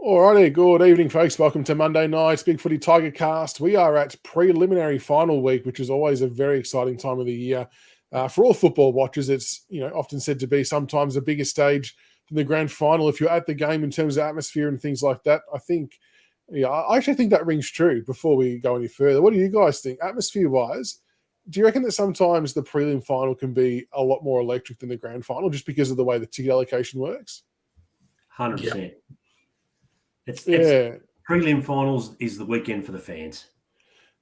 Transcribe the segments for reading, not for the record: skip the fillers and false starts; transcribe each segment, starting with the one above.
Alrighty, good evening, folks. Welcome to Monday night's Big Footy Tiger Cast. We are at preliminary final week, which is always a very exciting time of the year. For all football watchers, it's often said to be sometimes a bigger stage than the grand final if you're at the game in terms of atmosphere and things like that. I actually think that rings true before we go any further. What do you guys think? Atmosphere-wise, do you reckon that sometimes the prelim final can be a lot more electric than the grand final just because of the way the ticket allocation works? 100%. It's prelim finals is the weekend for the fans.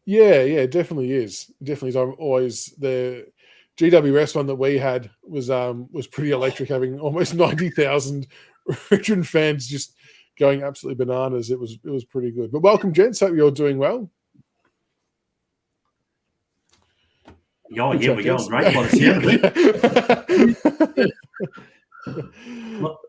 Yeah, it definitely is. I'm always the GWS one that we had was pretty electric, having almost 90,000 Richmond fans just going absolutely bananas. It was pretty good. But welcome, gents. Hope you're doing well. Oh, yeah, we're going great by the sound of it.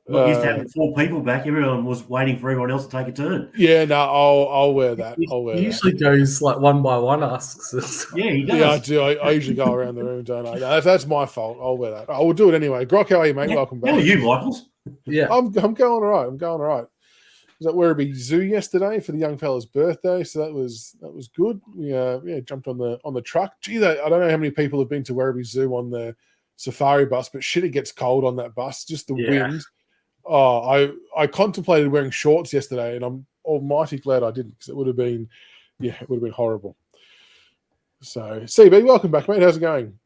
Look, used to having 4 people back. Everyone was waiting for everyone else to take a turn. Yeah, no, I'll wear that. He usually goes like one by one, asks us. Yeah, he does. Yeah, I do. I usually go around the room, don't I? No, that's my fault. I'll wear that. I will do it anyway. Grok, how are you, mate? Welcome back. How are you, Michaels? Yeah, I'm going all right. I was at Werribee Zoo yesterday for the young fella's birthday, so that was good. We jumped on the truck. Gee, I don't know how many people have been to Werribee Zoo on the safari bus, but shit, it gets cold on that bus. Just the wind. Oh, I contemplated wearing shorts yesterday, and I'm almighty glad I didn't, because it would have been horrible. So, CB, welcome back, mate. How's it going?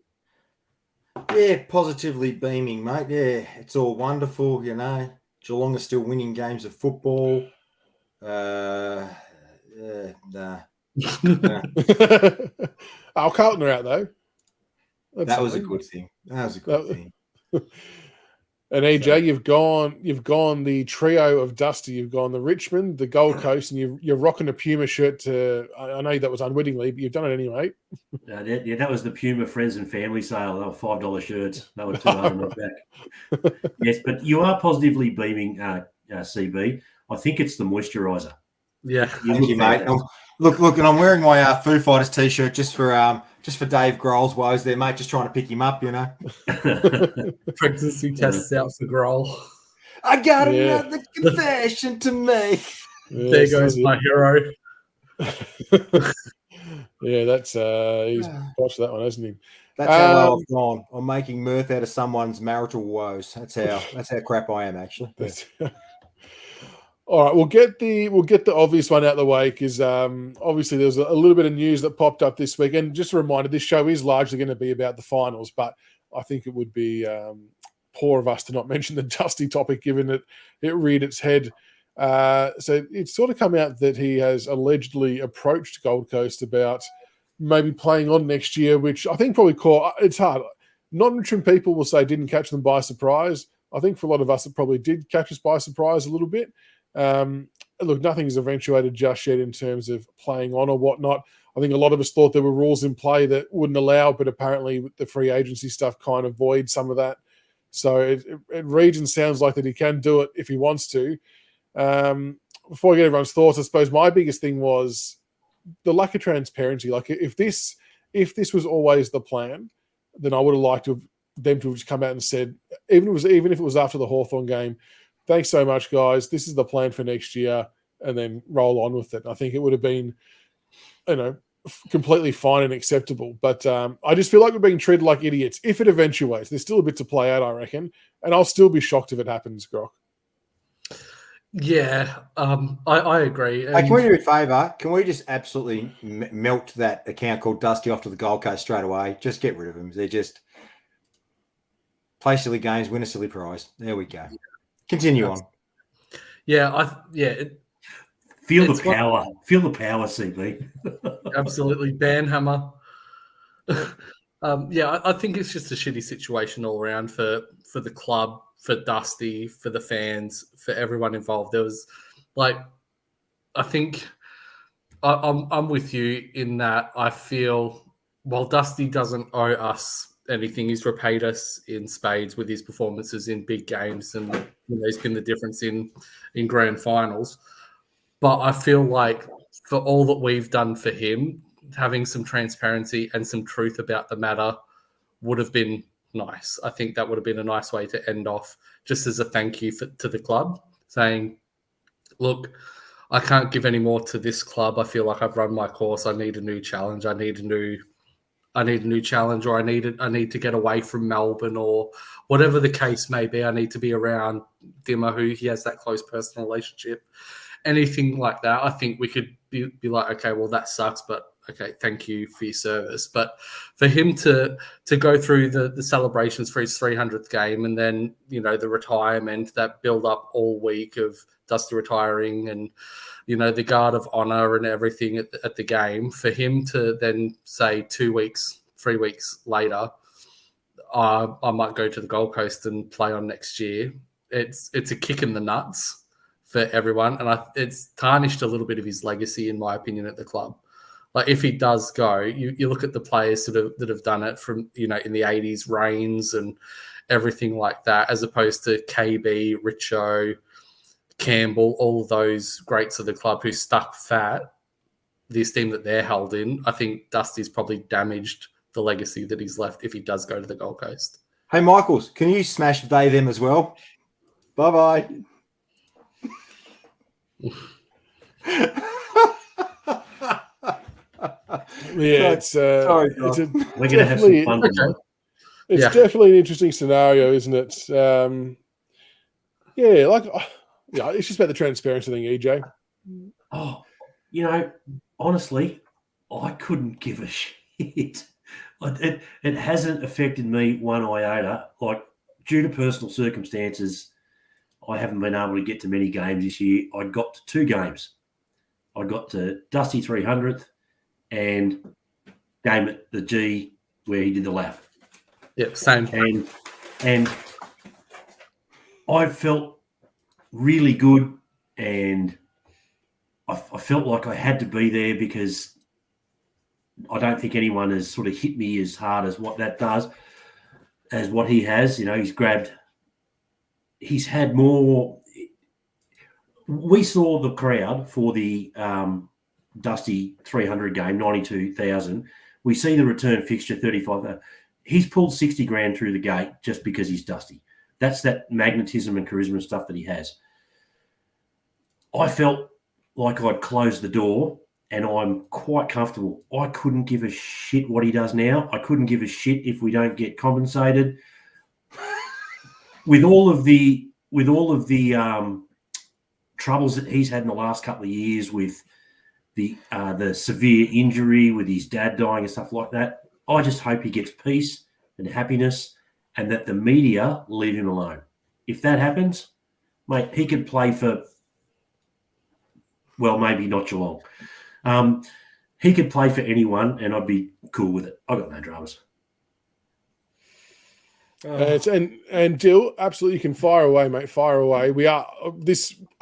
Yeah, positively beaming, mate. Yeah, it's all wonderful, Geelong are still winning games of football. Nah. Carlton are out, though. That was a good thing. And AJ, you've gone the trio of Dusty. You've gone the Richmond, the Gold Coast, and you're rocking a Puma shirt. I know that was unwittingly, but you've done it anyway. That was the Puma friends and family sale. They were $5 shirts. They were $200 back. Yes, but you are positively beaming, CB. I think it's the moisturiser. Yeah, thank you, mate. Look, and I'm wearing my Foo Fighters t-shirt just for Dave Grohl's woes there, mate. Just trying to pick him up, Pregnancy tests out for Grohl. I got another confession to make. Yeah, there goes my hero. Yeah, that's he's watched that one, hasn't he? That's how low I've gone. I'm making mirth out of someone's marital woes. That's how crap I am, actually. All right, we'll get the obvious one out of the way, because obviously there was a little bit of news that popped up this week. And just a reminder, this show is largely going to be about the finals, but I think it would be poor of us to not mention the Dusty topic, given that it reared its head. So it's sort of come out that he has allegedly approached Gold Coast about maybe playing on next year, which I think probably it's hard. Non-Richmond people will say didn't catch them by surprise. I think for a lot of us, it probably did catch us by surprise a little bit. Look, nothing's eventuated just yet in terms of playing on or whatnot. I think a lot of us thought there were rules in play that wouldn't allow, but apparently the free agency stuff kind of voids some of that. So it reads and sounds like that he can do it if he wants to. Before I get everyone's thoughts, I suppose my biggest thing was the lack of transparency. Like if this was always the plan, then I would have liked them to have just come out and said, even if it was after the Hawthorn game, thanks so much, guys. This is the plan for next year, and then roll on with it. I think it would have been, completely fine and acceptable. But I just feel like we're being treated like idiots. If it eventuates, there's still a bit to play out, I reckon, and I'll still be shocked if it happens, Grok. Yeah, I agree. Hey, can we do a favour? Can we just absolutely melt that account called Dusty off to the Gold Coast straight away? Just get rid of them. They're just play silly games, win a silly prize. There we go. Continue on. Yeah, Feel the power. Feel the power, CB. Absolutely. Banhammer. I think it's just a shitty situation all around for the club, for Dusty, for the fans, for everyone involved. There was I think I'm with you in that I feel while Dusty doesn't owe us anything, he's repaid us in spades with his performances in big games, and he's been the difference in grand finals. But I feel like for all that we've done for him, having some transparency and some truth about the matter would have been nice. I think that would have been a nice way to end off, just as a thank you to the club, saying, look, I can't give any more to this club. I feel like I've run my course. I need a new challenge. I need a new challenge, or I need to get away from Melbourne, or whatever the case may be. I need to be around Dimmer, who he has that close personal relationship. Anything like that, I think we could be like, okay, well, that sucks, but okay, thank you for your service. But for him to go through the celebrations for his 300th game, and then, you know, the retirement, that build up all week of Dusty retiring, and, you know, the guard of honor and everything at the game, for him to then say 2 weeks, 3 weeks later, I might go to the Gold Coast and play on next year. It's a kick in the nuts for everyone, and it's tarnished a little bit of his legacy, in my opinion, at the club. Like, if he does go, you look at the players that have done it from, you know, in the 80s, Reigns and everything like that, as opposed to KB, Richo, Campbell, all of those greats of the club who stuck fat, the esteem that they're held in. I think Dusty's probably damaged the legacy that he's left if he does go to the Gold Coast. Hey, Michaels, can you smash they them as well? Bye-bye. Yeah, it's We're going to have some fun tonight. It's definitely an interesting scenario, isn't it? It's just about the transparency thing, EJ. Oh, you know, honestly, I couldn't give a shit. It hasn't affected me one iota. Like, due to personal circumstances, I haven't been able to get to many games this year. I got to 2 games. I got to Dusty 300th and game at the G where he did the lap. Yep, same. And I felt really good, and I felt like I had to be there, because I don't think anyone has sort of hit me as hard as what that does, as what he has. You know, he's had more. We saw the crowd for the Dusty 300 game, 92,000. We see the return fixture, 35,000. He's pulled 60 grand through the gate just because he's Dusty. That's that magnetism and charisma and stuff that he has. I felt like I'd closed the door, and I'm quite comfortable. I couldn't give a shit what he does now. I couldn't give a shit if we don't get compensated. With all of the troubles that he's had in the last couple of years, with the severe injury, with his dad dying and stuff like that, I just hope he gets peace and happiness, and that the media leave him alone. If that happens, mate, he could play for, well, maybe not Geelong. He could play for anyone, and I'd be cool with it. I got no dramas. And Dill, absolutely, you can fire away, mate. Fire away. We are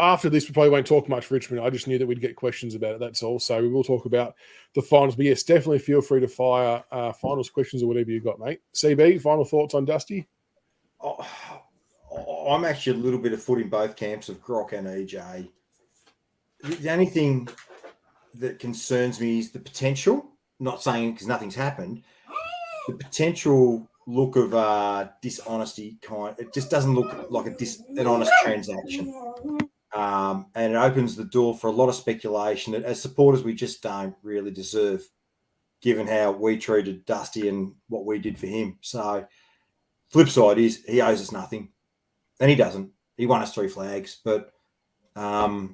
after this. We probably won't talk much Richmond. I just knew that we'd get questions about it. That's all. So we will talk about the finals. But yes, definitely feel free to fire finals questions or whatever you got, mate. CB, final thoughts on Dusty? I'm actually a little bit of foot in both camps of Grok and EJ. The only thing that concerns me is the potential. Not saying because nothing's happened. The potential look of dishonesty, it just doesn't look like an honest transaction, and it opens the door for a lot of speculation that, as supporters, we just don't really deserve, given how we treated Dusty and what we did for him. So flip side is he owes us nothing, and he doesn't. He won us 3 flags, but my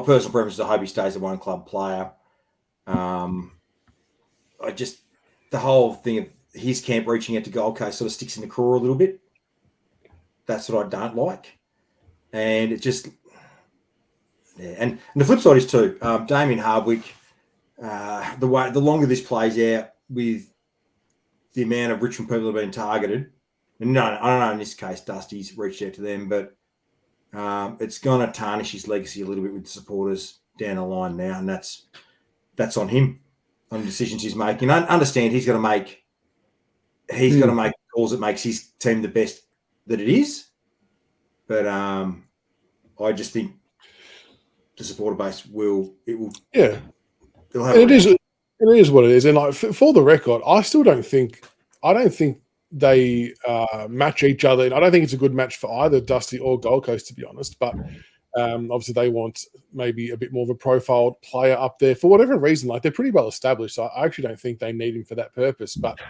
personal preference is I hope he stays a one club player. The whole thing of his camp reaching out to Gold Coast sort of sticks in the craw a little bit. That's what I don't like. And it just, And the flip side is too, Damien Hardwick, the longer this plays out with the amount of Richmond people that have been targeted, and no, I don't know in this case, Dusty's reached out to them, but it's going to tarnish his legacy a little bit with the supporters down the line now, and that's on him, on the decisions he's making. I understand he's got to make calls that makes his team the best that it is, but I just think the supporter base will. Yeah, it is what it is, and like for the record, I don't think they match each other, and I don't think it's a good match for either Dusty or Gold Coast, to be honest. But Obviously, they want maybe a bit more of a profile player up there for whatever reason. Like, they're pretty well established. So I actually don't think they need him for that purpose. But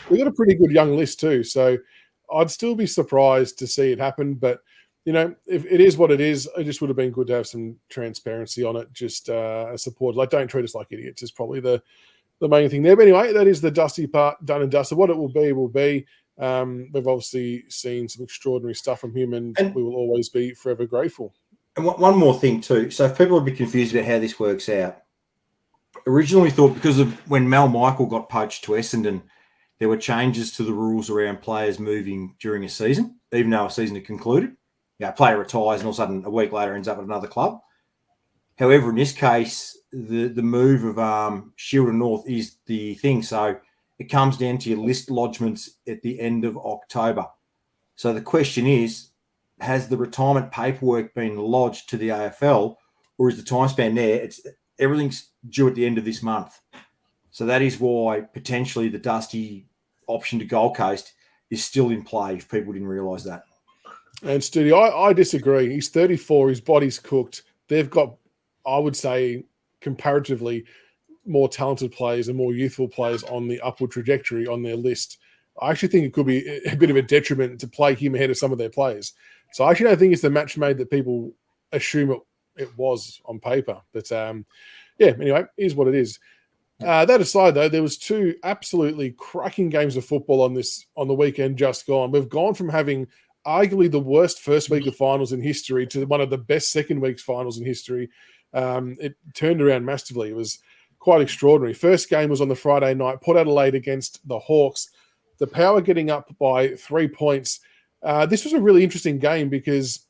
we've got a pretty good young list too. So I'd still be surprised to see it happen. But, if it is what it is, it just would have been good to have some transparency on it. Just support. Like, don't treat us like idiots is probably the main thing there. But anyway, that is the Dusty part done and dusted. What it will be will be. We've obviously seen some extraordinary stuff from him, and we will always be forever grateful. And one more thing too. So if people are a bit confused about how this works out, originally thought because of when Mal Michael got poached to Essendon, there were changes to the rules around players moving during a season, even though a season had concluded. A player retires and all of a sudden a week later ends up at another club. However, in this case, the move of Shield and North is the thing. So it comes down to your list lodgements at the end of October. So the question is, has the retirement paperwork been lodged to the AFL, or is the time span there? Everything's due at the end of this month. So that is why potentially the Dusty option to Gold Coast is still in play, if people didn't realise that. And Studi, I disagree. He's 34. His body's cooked. They've got, I would say, comparatively more talented players and more youthful players on the upward trajectory on their list. I actually think it could be a bit of a detriment to play him ahead of some of their players. So I actually don't think it's the match made that people assume it was on paper. But anyway, it is what it is. That aside, though, there was two absolutely cracking games of football on the weekend just gone. We've gone from having arguably the worst first week of finals in history to one of the best second week's finals in history. It turned around massively. It was quite extraordinary. First game was on the Friday night, Port Adelaide against the Hawks. The Power getting up by 3 points. This was a really interesting game because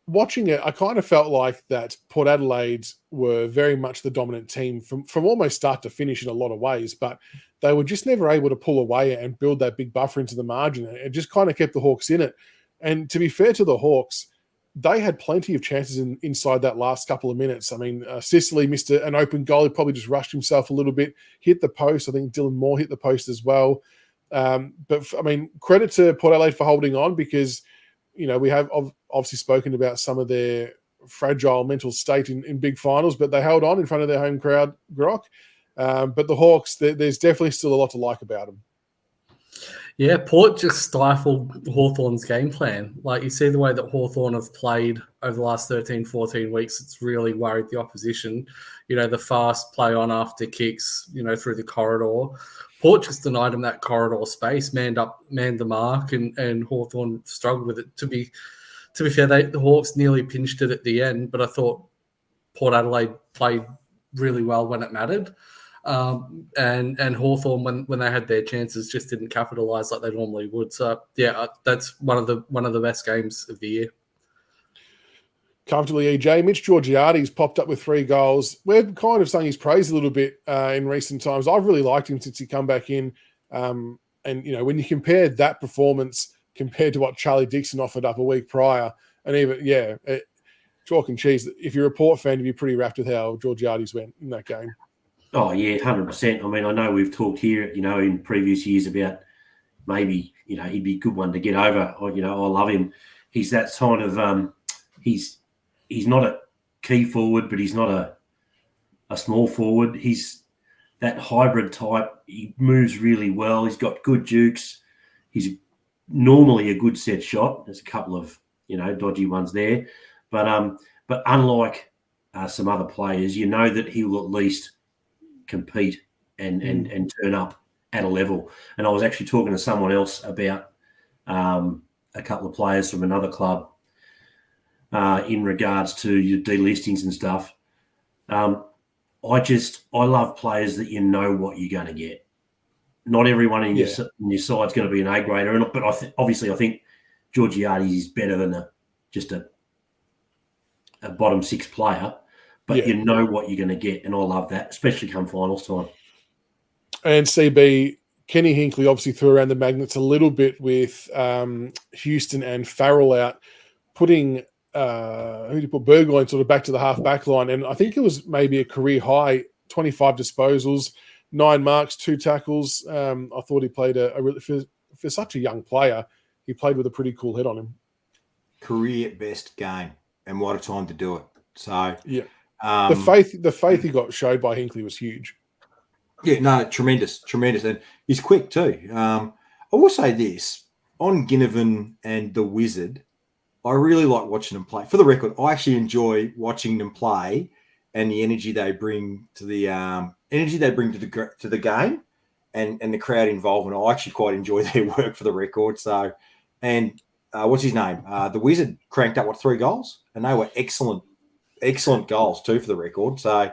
watching it, I kind of felt like that Port Adelaide were very much the dominant team from almost start to finish in a lot of ways, but they were just never able to pull away and build that big buffer into the margin. It just kind of kept the Hawks in it. And to be fair to the Hawks, they had plenty of chances inside that last couple of minutes. I mean, Sicily missed an open goal. He probably just rushed himself a little bit, hit the post. I think Dylan Moore hit the post as well. But I mean, credit to Port Adelaide for holding on because, we have obviously spoken about some of their fragile mental state in big finals, but they held on in front of their home crowd, Grok. But the Hawks, there's definitely still a lot to like about them. Yeah, Port just stifled Hawthorn's game plan. Like, you see the way that Hawthorn have played over the last 13, 14 weeks, it's really worried the opposition. The fast play on after kicks, through the corridor. Port just denied him that corridor space, manned the mark, and Hawthorn struggled with it. To be fair, the Hawks nearly pinched it at the end, but I thought Port Adelaide played really well when it mattered. And Hawthorn, when they had their chances, just didn't capitalise like they normally would. So yeah, that's one of the best games of the year. Comfortably, EJ. Mitch Georgiades popped up with 3 goals. We've kind of sung his praise a little bit in recent times. I've really liked him since he come back in. And when you compare that performance compared to what Charlie Dixon offered up a week prior, and even chalk and cheese. If you're a Port fan, you'd be pretty rapt with how Georgiades went in that game. Oh, yeah, 100%. I mean, I know we've talked here, in previous years about maybe, he'd be a good one to get over. I love him. He's that kind of he's not a key forward, but he's not a small forward. He's that hybrid type. He moves really well. He's got good jukes. He's normally a good set shot. There's a couple of, dodgy ones there. But unlike some other players, that he will at least compete and turn up at a level. And I was actually talking to someone else about a couple of players from another club in regards to your delistings and stuff. I love players that what you're going to get. Not everyone in your side's going to be an A grader, but I think Georgiades is better than just a bottom 6 player. But you know what you're going to get, and I love that, especially come finals time. And CB, Kenny Hinkley obviously threw around the magnets a little bit with Houston and Farrell out, putting who did he put? Burgoyne sort of back to the half-back line. And I think it was maybe a career high, 25 disposals, 9 marks, 2 tackles. I thought he played for such a young player, he played with a pretty cool head on him. Career best game. and what a time to do it. So yeah, the faith he got showed by Hinkley was huge. Yeah, no, tremendous, and he's quick too. I will say this on Ginnivan and the Wizard, I really like watching them play. For the record, I actually enjoy watching them play and the energy they bring to the game and the crowd involvement. I actually quite enjoy their work, for the record. So, and what's his name? The Wizard cranked up 3 goals, and they were excellent goals too, for the record. So.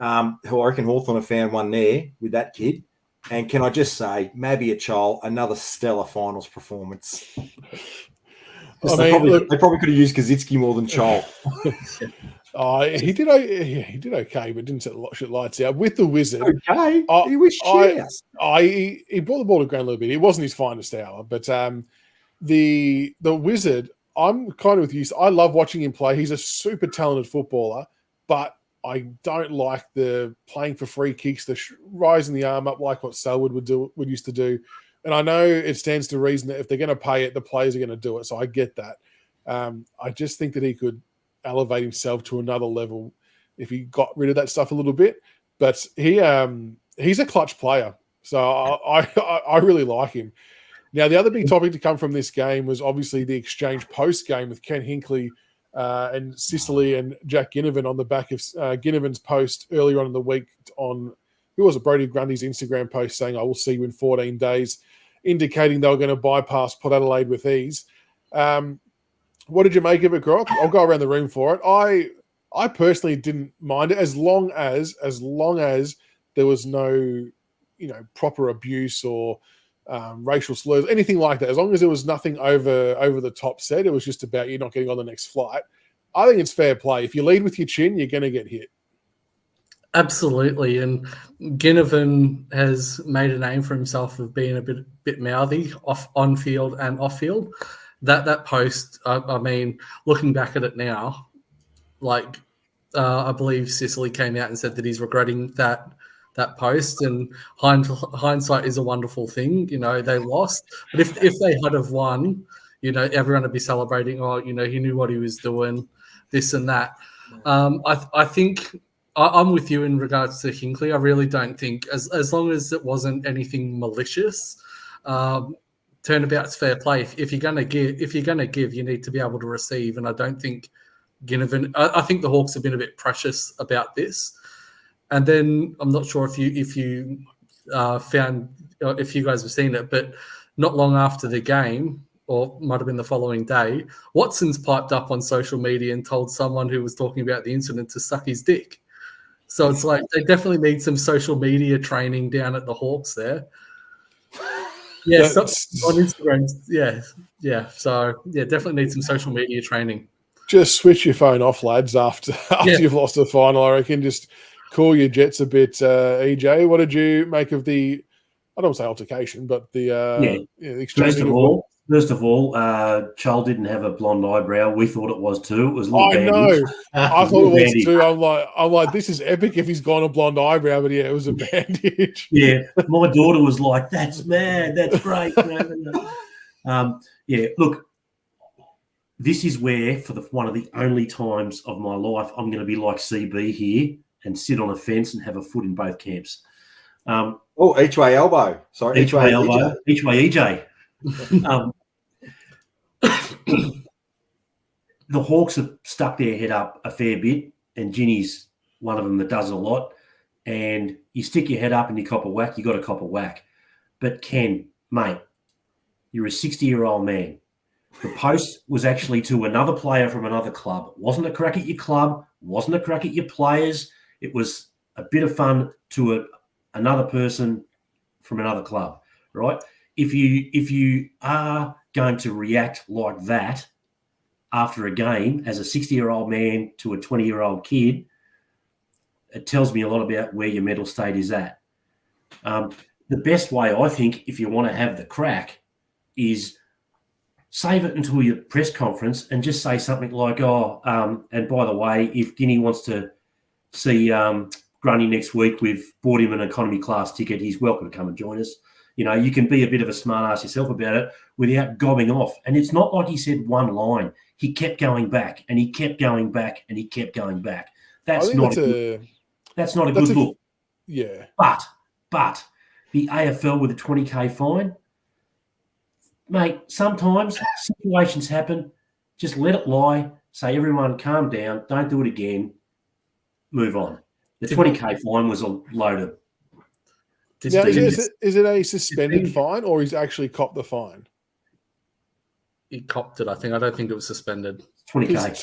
Who I reckon Hawthorn have found one there with that kid. And can I just say, maybe another stellar finals performance. They probably could have used Kaczynski more than Chol. He did okay, but didn't set the lights out. With the Wizard, okay, he was shit. He brought the ball to ground a little bit. It wasn't his finest hour, but the Wizard, I'm kind of with you. I love watching him play. He's a super talented footballer, but I don't like the playing for free kicks, the rising the arm up like what Selwood would used to do. And I know it stands to reason that if they're going to pay it, the players are going to do it. So I get that. I just think that he could elevate himself to another level if he got rid of that stuff a little bit. But he's a clutch player, so I really like him. Now, the other big topic to come from this game was obviously the exchange post game with Ken Hinkley and Sicily and Jack Ginnivan on the back of Ginnivan's post earlier on in the week on, who was it, Brodie Grundy's Instagram post saying, "I will see you in 14 days," indicating they were going to bypass Port Adelaide with ease. What did you make of it, Grok? I'll go around the room for it. I personally didn't mind it as long as there was no, proper abuse or racial slurs, anything like that. As long as there was nothing over the top said, it was just about you not getting on the next flight. I think it's fair play. If you lead with your chin, you're going to get hit. Absolutely, and Ginnivan has made a name for himself of being a bit mouthy on field and off field. That post, I mean, looking back at it now, I believe Sicily came out and said that he's regretting that post, and hindsight is a wonderful thing. They lost, but if they had have won, everyone would be celebrating. He knew what he was doing, this and that. I think I'm with you in regards to Hinkley. I really don't think, as long as it wasn't anything malicious, turnabout's fair play. If you're gonna give, you need to be able to receive. And I don't think Ginnivan. I think the Hawks have been a bit precious about this. And then I'm not sure if you found, if you guys have seen it, but not long after the game, or might have been the following day, Watson's piped up on social media and told someone who was talking about the incident to suck his dick. So it's like they definitely need some social media training down at the Hawks there. Yeah, on Instagram. Yeah. So definitely need some social media training. Just switch your phone off, lads. After you've lost the final, I reckon. Just cool your jets a bit. EJ, what did you make of the? I don't want to say altercation, but the exchange. First of all, Charles didn't have a blonde eyebrow. We thought it was too. It was a little I bandage. know. I thought it was too. I'm like, this is epic if he's gone a blonde eyebrow, but it was a bandage. Yeah, my daughter was like, "That's mad. That's great." Look, this is where, for one of the only times of my life, I'm going to be like CB here and sit on a fence and have a foot in both camps. Each way elbow. Sorry, each way elbow. Each way EJ. The Hawks have stuck their head up a fair bit, and Ginny's one of them that does it a lot. And you stick your head up and you cop a whack, you got to cop a whack. But Ken, mate, you're a 60-year-old man. The post was actually to another player from another club. It wasn't a crack at your club, wasn't a crack at your players. It was a bit of fun to another person from another club, right? If you are going to react like that after a game as a 60-year-old man to a 20-year-old kid, it tells me a lot about where your mental state is at. The best way, I think, if you want to have the crack, is save it until your press conference and just say something like, and by the way, if Guinea wants to see Grundy next week, we've bought him an economy class ticket. He's welcome to come and join us. You can be a bit of a smart ass yourself about it without gobbing off. And it's not like he said one line. he kept going back and he kept going back and he kept going back. That's not a good look. Yeah. But the AFL with a 20K fine, mate, sometimes situations happen. Just let it lie. Say, everyone calm down. Don't do it again. Move on. The 20K fine was a load of... Now, is it a suspended fine or he's actually copped the fine? He copped it, I think. I don't think it was suspended. 20K.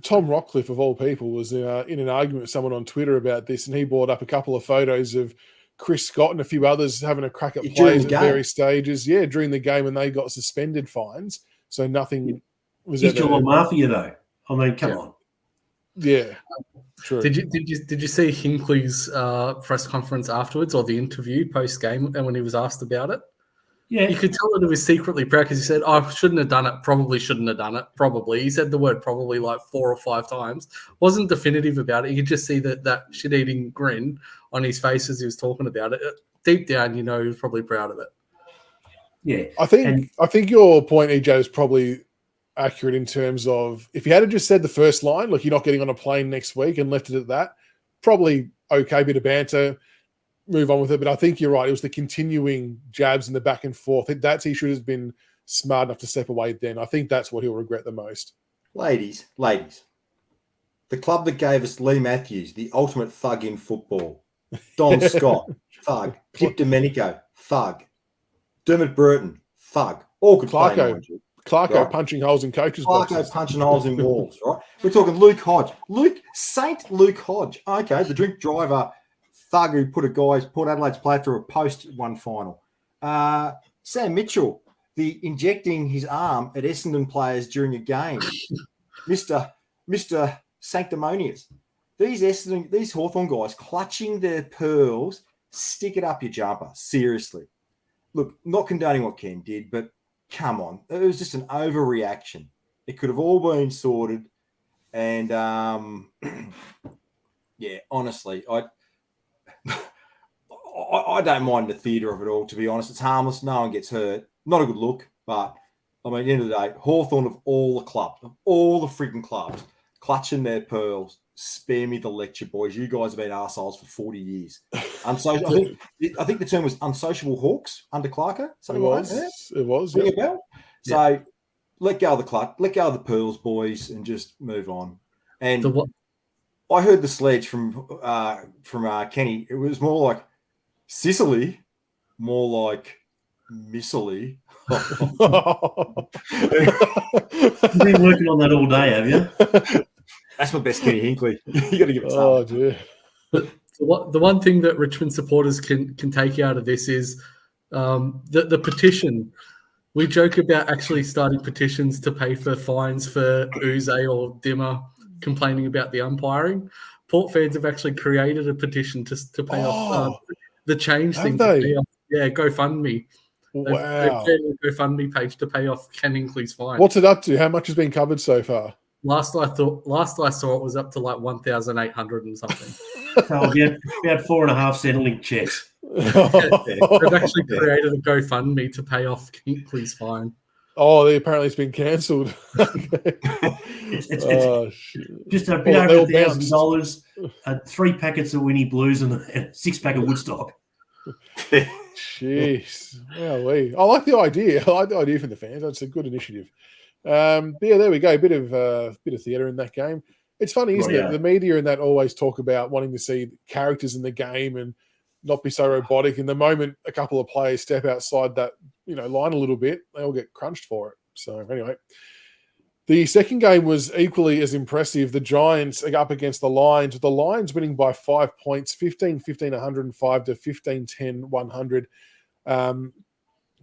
Tom Rockcliffe, of all people, was in an argument with someone on Twitter about this, and he brought up a couple of photos of Chris Scott and a few others having a crack at players at various stages. Yeah, during the game, and they got suspended fines. So nothing was ever... He's Mafia, though. I mean, come on. Yeah, true. Did you see Hinckley's press conference afterwards, or the interview post game, and when he was asked about it? Yeah, you could tell that he was secretly proud because he said, "I shouldn't have done it. Probably shouldn't have done it. Probably." He said the word "probably" like 4 or 5 times. Wasn't definitive about it. You could just see that shit-eating grin on his face as he was talking about it. Deep down, he was probably proud of it. Yeah, I think your point, EJ, is probably accurate in terms of if you had just said the first line, look, you're not getting on a plane next week, and left it at that, probably okay, bit of banter, move on with it. But I think you're right. It was the continuing jabs and the back and forth. He should have been smart enough to step away then. I think that's what he'll regret the most. Ladies, the club that gave us Lee Matthews, the ultimate thug in football, Don Scott, thug, Pip Domenico, thug, Dermot Burton, thug, all good players. Clarko right? Punching holes in coaches' boxes. Clarko punching holes in walls, right? We're talking Luke Hodge. Saint Luke Hodge. Okay, the drink driver thug who put Adelaide's player through a post at one final. Sam Mitchell, the injecting his arm at Essendon players during a game. Mr. Sanctimonious. These Hawthorn guys clutching their pearls, stick it up your jumper. Seriously. Look, not condoning what Ken did, but come on. It was just an overreaction. It could have all been sorted. And, yeah, honestly, I don't mind the theatre of it all, to be honest. It's harmless. No one gets hurt. Not a good look. But, I mean, at the end of the day, Hawthorn of all the freaking clubs, clutching their pearls. Spare me the lecture, boys. You guys have been arseholes for 40 years. I think the term was unsociable hawks under Clarko. Something like that. It was. Yeah. So let go of the clutch, let go of the pearls, boys, and just move on. And I heard the sledge from Kenny. It was more like Sicily, more like Missily. You've been working on that all day, have you? That's my best Kenny Hinkley. You got to give it time. Oh, dear. The one thing that Richmond supporters can take out of this is the petition. We joke about actually starting petitions to pay for fines for Uze or Dimmer complaining about the umpiring. Port fans have actually created a petition to pay off the change thing. GoFundMe. Wow. They've created a GoFundMe page to pay off Ken Hinkley's fine. What's it up to? How much has been covered so far? Last I saw it was up to like 1,800 and something. So we had 4.5 Centrelink checks. They've actually created a GoFundMe to pay off Hinkley's fine. Oh, apparently it's been cancelled. It's just a bit over $1,000, 3 packets of Winnie Blues and a 6-pack of Woodstock. Jeez. Wowee. I like the idea. I like the idea for the fans. That's a good initiative. Yeah, there we go. A bit of theatre in that game. It's funny, isn't it? The media and that always talk about wanting to see characters in the game and not be so robotic. And the moment a couple of players step outside that line a little bit, they all get crunched for it. So anyway, the second game was equally as impressive. The Giants are up against the Lions, with the Lions winning by 5 points, 15-15, 105 to 15-10, 100.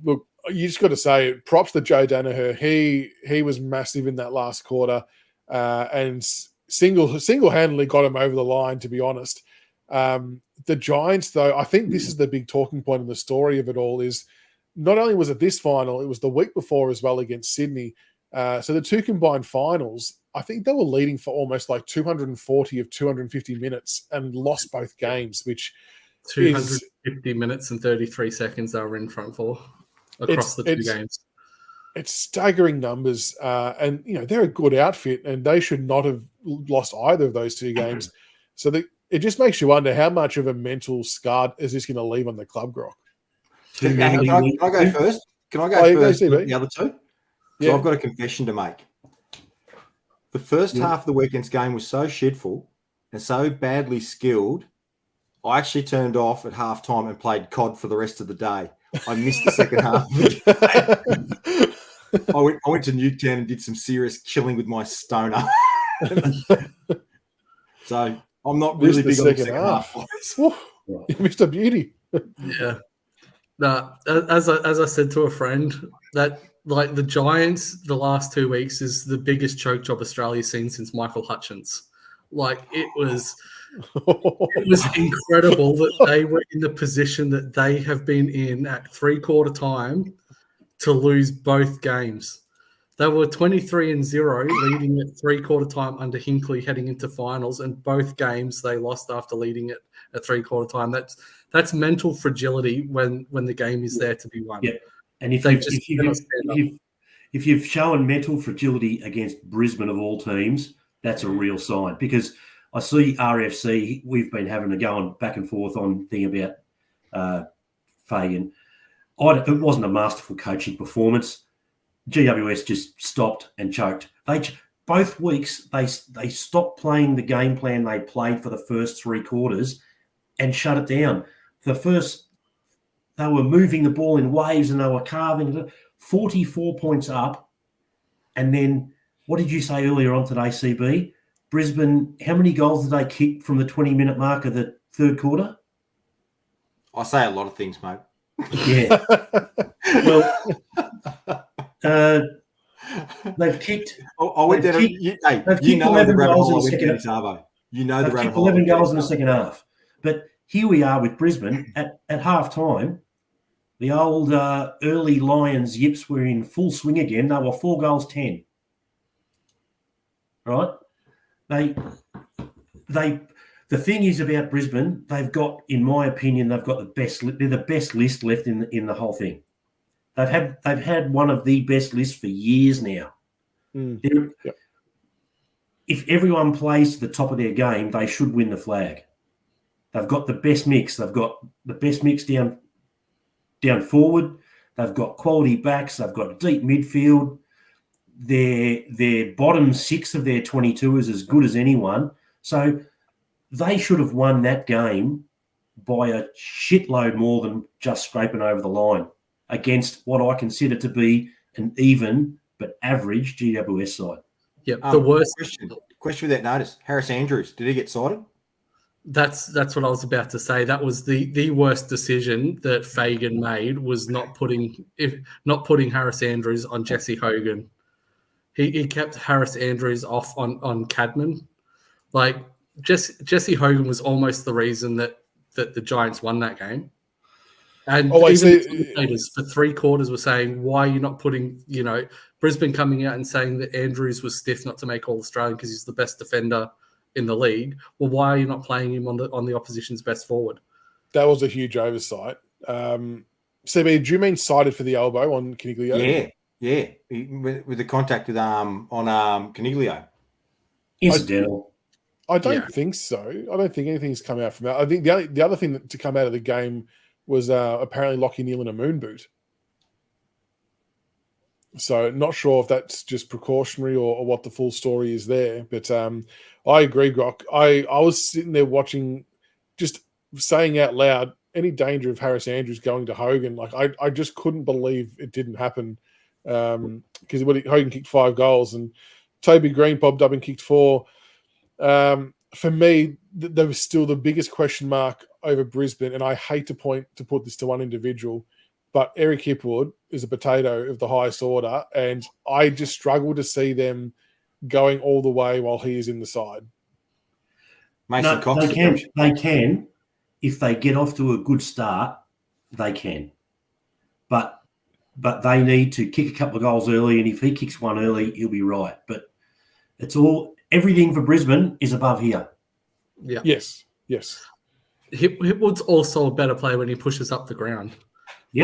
Look, you just got to say, props to Joe Danaher. He was massive in that last quarter, and single-handedly got him over the line, to be honest. The Giants, though, I think this is the big talking point in the story of it all, is not only was it this final, it was the week before as well against Sydney. So the two combined finals, I think they were leading for almost like 240 of 250 minutes and lost both games, which 250 minutes and 33 seconds they were in front for across the two games. It's staggering numbers, and they're a good outfit, and they should not have lost either of those 2 games. So it just makes you wonder how much of a mental scar is this going to leave on the club, Grok. Can I go first? Can I go first? The other 2. So I've got a confession to make. The first half of the weekend's game was so shitful and so badly skilled, I actually turned off at halftime and played COD for the rest of the day. I missed the second half of the game. I went to Newtown and did some serious killing with my stoner. So I'm not really big on the second half. You missed a beauty. Yeah. No, as I said to a friend, that like the Giants the last 2 weeks is the biggest choke job Australia's seen since Michael Hutchins. Like it was incredible that they were in the position that they have been in at 3/4 time to lose both games. They were 23-0 leading at 3/4 time under Hinkley heading into finals, and both games they lost after leading it at 3/4 time. That's mental fragility when the game is there to be won. Yeah, and if you've shown mental fragility against Brisbane of all teams, that's a real sign. Because I see RFC, we've been having a going back and forth on thing about Fagan. It wasn't a masterful coaching performance. GWS just stopped and choked. Both weeks they stopped playing the game plan they played for the first 3 quarters and shut it down. They were moving the ball in waves and they were carving 44 points up. And then what did you say earlier on today, CB? Brisbane, how many goals did they kick from the 20-minute mark of the 3rd quarter? I say a lot of things, mate. Yeah. Well, they've kicked. I went down. They've kicked 11 goals in the second half. You know the they've kicked 11 goals in the second half. But here we are with Brisbane at half time. The old early Lions yips were in full swing again. They were 4 goals 10. Right? The thing is about Brisbane, they've got, in my opinion, they're the best list left in the whole thing. They've had one of the best lists for years now. Yep. If everyone plays to the top of their game, they should win the flag. They've got the best mix. They've got the best mix down forward. They've got quality backs. They've got deep midfield. Their bottom 6 of their 22 is as good as anyone. So they should have won that game by a shitload more than just scraping over the line against what I consider to be an even but average GWS side. Yeah, the worst question without notice. Harris Andrews, did he get cited? That's what I was about to say. That was the worst decision that Fagan made, was not putting Harris Andrews on Jesse Hogan. He kept Harris Andrews off on Cadman. Like Jesse Hogan was almost the reason that the Giants won that game. And even commentators for 3 quarters were saying, why are you not putting, Brisbane coming out and saying that Andrews was stiff not to make All-Australian because he's the best defender in the league. Well, why are you not playing him on the opposition's best forward? That was a huge oversight. CB, do you mean cited for the elbow on Caniglio? Yeah. With the contact with on Caniglio. Incidental. I don't think so. I don't think anything's come out from that. I think the other thing to come out of the game was apparently Lachie Neale in a moon boot. So not sure if that's just precautionary or what the full story is there. But I agree, Grok. I was sitting there watching, just saying out loud, any danger of Harris Andrews going to Hogan. Like I just couldn't believe it didn't happen, because Hogan kicked 5 goals and Toby Green popped up and kicked 4. For me, there was still the biggest question mark over Brisbane, and I hate to put this to one individual, but Eric Hipwood is a potato of the highest order, and I just struggle to see them going all the way while he is in the side. Mason Cox, they can. If they get off to a good start, they can. But they need to kick a couple of goals early, and if he kicks one early, he'll be right. But everything for Brisbane is above here. Yeah. Yes. Hipwood's also a better player when he pushes up the ground.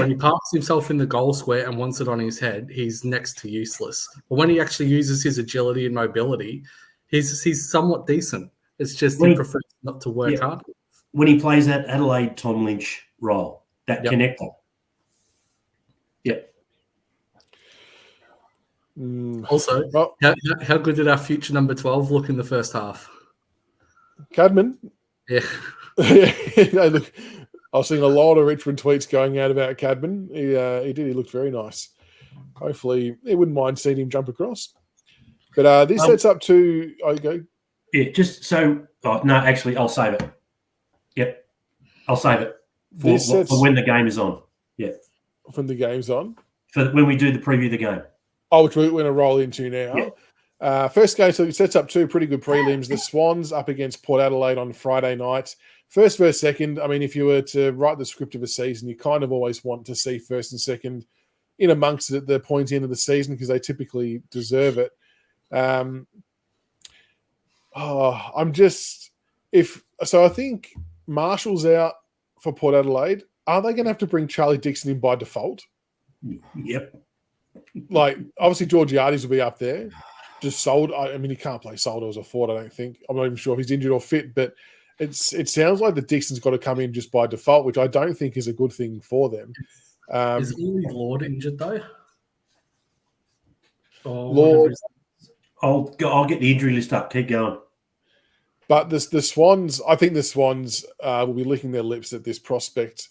When he parks himself in the goal square and wants it on his head, he's next to useless. But when he actually uses his agility and mobility, he's somewhat decent. It's just he prefers not to work hard. When he plays that Adelaide Tom Lynch role, that connector. Yep. Also, how good did our future number 12 look in the first half? Cadman? Yeah. Look, I was seeing a lot of Richmond tweets going out about Cadman. He did. He looked very nice. Hopefully, he wouldn't mind seeing him jump across. But this sets up to... Oh, you go. Yeah, just so... Oh, no, actually, I'll save it. Yep. I'll save it for when the game is on. Yeah. When the game's on? For when we do the preview of the game. Oh, which we're going to roll into now. Yeah. First game, so it sets up two pretty good prelims. The Swans up against Port Adelaide on Friday night. First versus second. I mean, if you were to write the script of a season, you kind of always want to see first and second in amongst the pointy end of the season because they typically deserve it. I think Marshall's out for Port Adelaide. Are they going to have to bring Charlie Dixon in by default? Yep. Like, obviously, Georgiades will be up there. Just Sold. I mean, he can't play Soldo as a forward, I don't think. I'm not even sure if he's injured or fit, but it sounds like the Dixon's got to come in just by default, which I don't think is a good thing for them. Is Louis Lord injured, though? Lord. I'll get the injury list up. Keep going. But the Swans, I think the Swans will be licking their lips at this prospect.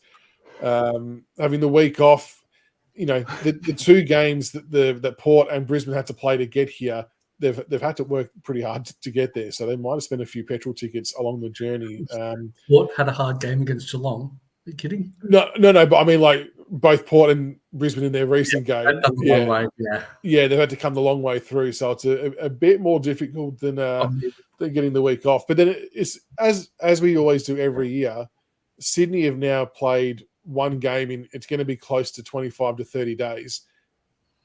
Having the week off, you know, the two games that Port and Brisbane had to play to get here, they've had to work pretty hard to get there. So they might have spent a few petrol tickets along the journey. Port had a hard game against Geelong. Are you kidding? No. But I mean, like both Port and Brisbane in their recent game, they've had to come the long way through. So it's a bit more difficult than getting the week off. But then it's as we always do every year. Sydney have now played one game it's going to be close to 25 to 30 days.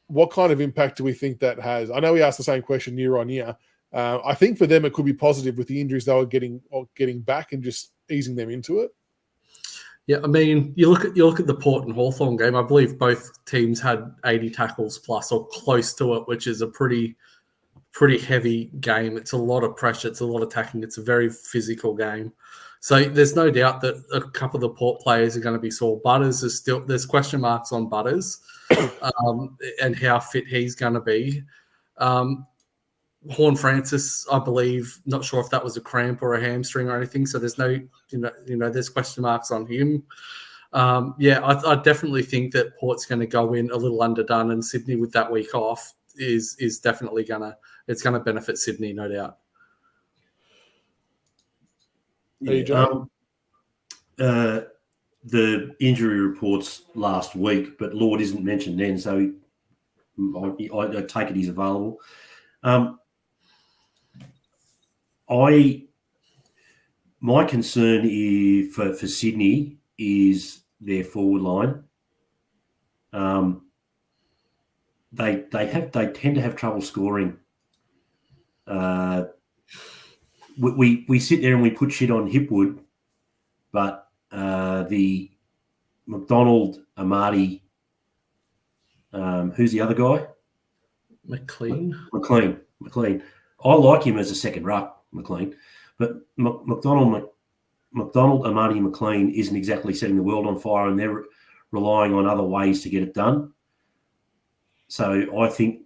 What kind of impact do we think that has? I know we asked the same question year on year. I think for them it could be positive with the injuries they were getting back and just easing them into it. Yeah, I mean, you look at the Port and Hawthorn game. I believe both teams had 80 tackles plus or close to it, which is a pretty heavy game. It's a lot of pressure. It's a lot of tackling. It's a very physical game. So there's no doubt that a couple of the Port players are going to be sore. Butters there's question marks on Butters and how fit he's going to be. Horn Francis, I believe, not sure if that was a cramp or a hamstring or anything. So there's no, there's question marks on him. I definitely think that Port's going to go in a little underdone, and Sydney with that week off is definitely going to benefit Sydney, no doubt. The injury reports last week, but Lord isn't mentioned then, so I take it he's available. My concern for Sydney is their forward line. They tend to have trouble scoring. We sit there and we put shit on Hipwood, but the McDonald, Amati, who's the other guy? McLean. I like him as a second ruck, McLean, but McDonald, Amati, McLean isn't exactly setting the world on fire, and they're relying on other ways to get it done. So I think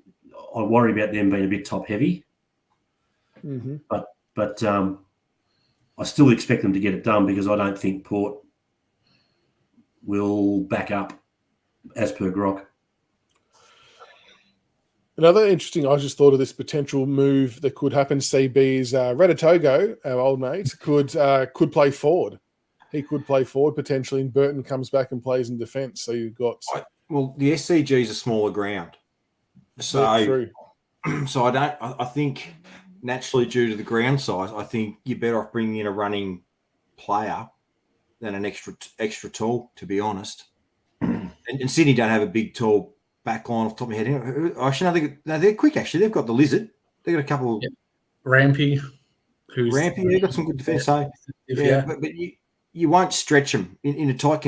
I worry about them being a bit top heavy. Mm-hmm. But I still expect them to get it done because I don't think Port will back up as per Grock. Another interesting, I just thought of this potential move that could happen, CB's Radatogo, our old mate, could play forward. He could play forward potentially, and Burton comes back and plays in defence. So you've got... Well, the SCG is a smaller ground. So, true. So I think naturally due to the ground size, I think you're better off bringing in a running player than an extra tall, to be honest. And Sydney don't have a big, tall back line off the top of my head. Actually, no, they're quick, actually. They've got the Lizard. They've got a couple of... Rampy. They've got some good defence. So, but you won't stretch them in a tight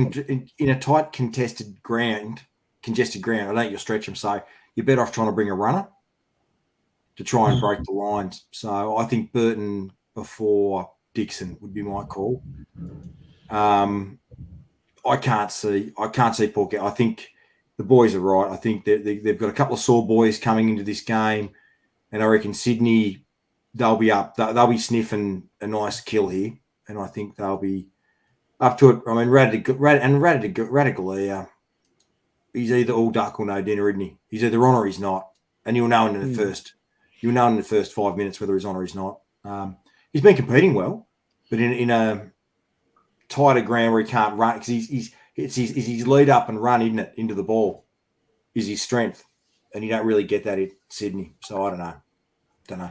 congested ground. I don't think you'll stretch them. So you're better off trying to bring a runner to try and break the lines. So I think Burton before Dixon would be my call. I can't see Port. I think the boys are right. I think they've got a couple of sore boys coming into this game, and I reckon Sydney, they'll be up. They'll be sniffing a nice kill here, and I think they'll be up to it. I mean, Radical, he's either all duck or no dinner, isn't he? He's either on or he's not, and you'll know in the first 5 minutes whether he's on or he's not. He's been competing well, but in a tighter ground where he can't run, because it's his lead up and run, isn't it, into the ball is his strength, and you don't really get that in Sydney. So I don't know.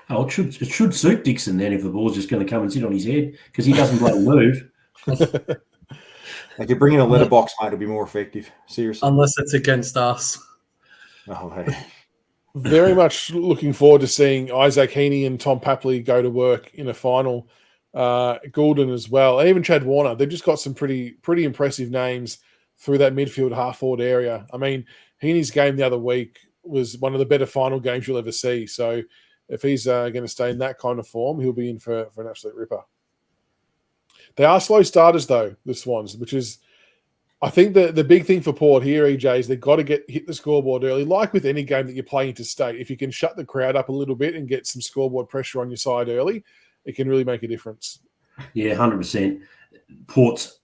Oh, it should suit Dixon then if the ball's just going to come and sit on his head, because he doesn't bloody move. Like, you bring in a letterbox, mate, it'll be more effective. Seriously, unless it's against us. Oh, hey. Very much looking forward to seeing Isaac Heaney and Tom Papley go to work in a final. Goulden as well, and even Chad Warner. They've just got some pretty impressive names through that midfield half forward area. I mean, Heaney's game the other week was one of the better final games you'll ever see. So if he's going to stay in that kind of form, he'll be in for an absolute ripper. They are slow starters though, the Swans, which is, I think the big thing for Port here, EJ, is they've got to hit the scoreboard early. Like with any game that you're playing interstate, if you can shut the crowd up a little bit and get some scoreboard pressure on your side early, it can really make a difference. Yeah, 100%. Port's,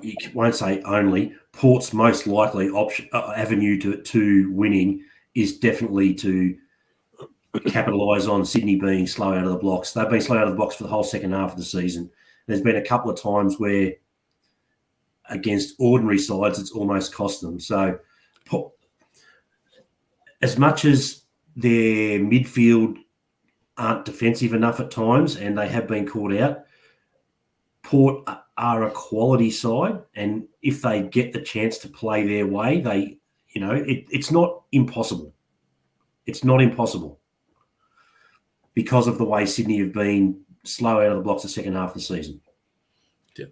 you won't say only, Port's most likely avenue to winning is definitely to capitalise on Sydney being slow out of the blocks. They've been slow out of the blocks for the whole second half of the season. There's been a couple of times where against ordinary sides, it's almost cost them. So as much as their midfield aren't defensive enough at times, and they have been caught out, Port are a quality side, and if they get the chance to play their way, it's not impossible. It's not impossible because of the way Sydney have been slow out of the blocks the second half of the season. Yeah.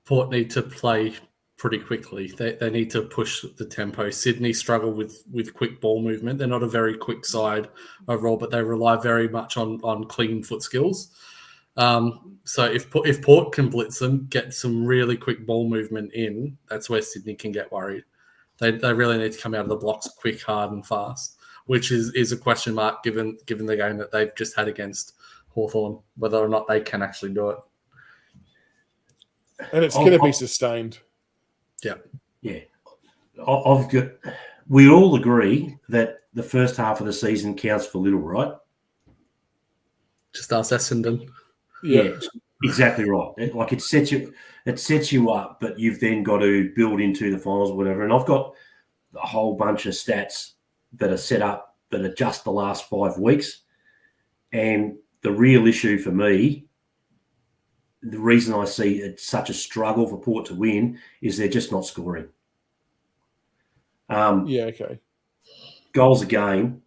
Port need to play pretty quickly. They need to push the tempo. Sydney struggle with quick ball movement. They're not a very quick side overall, but they rely very much on clean foot skills. So if Port can blitz them, get some really quick ball movement in, that's where Sydney can get worried. They really need to come out of the blocks quick, hard, and fast, which is a question mark given the game that they've just had against Hawthorn, whether or not they can actually do it. And it's going to be sustained. Yeah. Yeah. We all agree that the first half of the season counts for little, right? Just ask Essendon. Yeah, exactly right. It sets you up, but you've then got to build into the finals or whatever. And I've got a whole bunch of stats that are set up that are just the last 5 weeks. And the real issue for me, the reason I see it's such a struggle for Port to win is they're just not scoring. Okay. Goals a game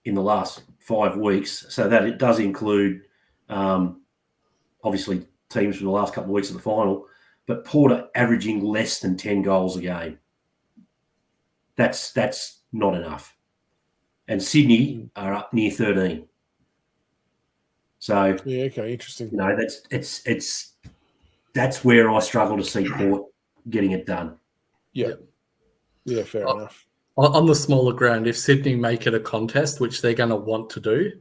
in the last 5 weeks, so that it does include obviously teams from the last couple of weeks of the final, but Port are averaging less than 10 goals a game. That's not enough. And Sydney are up near 13. So interesting. That's where I struggle to see Port getting it done. Yeah, fair enough. On the smaller ground, if Sydney make it a contest, which they're going to want to do,